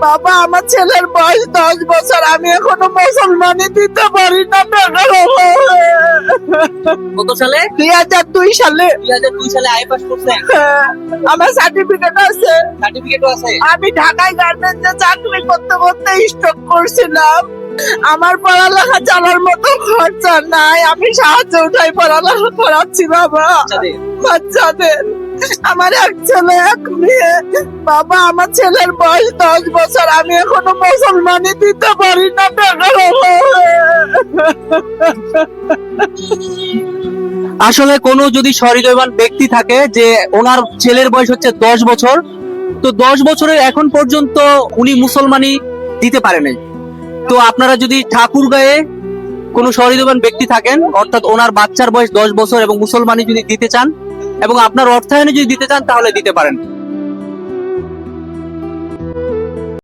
বাবা, আমার ছেলের বয়স 10 বছর, আমি এখনো মুসলমানি দিতে পারি না টাকা। কত সালে? 2002 সালে। 2002 সালে আই পাস করছেন? আমার সার্টিফিকেট আছে। সার্টিফিকেটও আছে? আমি ঢাকায় গার্মেন্টসে চাকরি করতে করতে স্টক করছিলাম। আমার পড়ালেখা চালার মতো খরচা নাই, আমি সাহায্য উঠাই পড়ালেখা করাচ্ছি বাবা বাচ্চাদের। আমার এক ছেলে এক মেয়ে। বাবা, আমার ছেলের বয়স 10 বছর, আমি এখনো মুসলমানি দিতে পারি না টাকা। আসলে কোনো যদি সহৃদয়বান ব্যক্তি থাকে যে ওনার ছেলের বয়স হচ্ছে 10 বছর, তো 10 বছরের এখন পর্যন্ত উনি মুসলমানি দিতে পারে নাই, তো আপনারা যদি ঠাকুরগাঁয়ে কোনো সহৃদয়বান ব্যক্তি থাকেন, অর্থাৎ ওনার বাচ্চার বয়স 10 বছর এবং মুসলমানি যদি দিতে চান এবং আপনার অর্থায়নে যদি দিতে চান, তাহলে দিতে পারেন।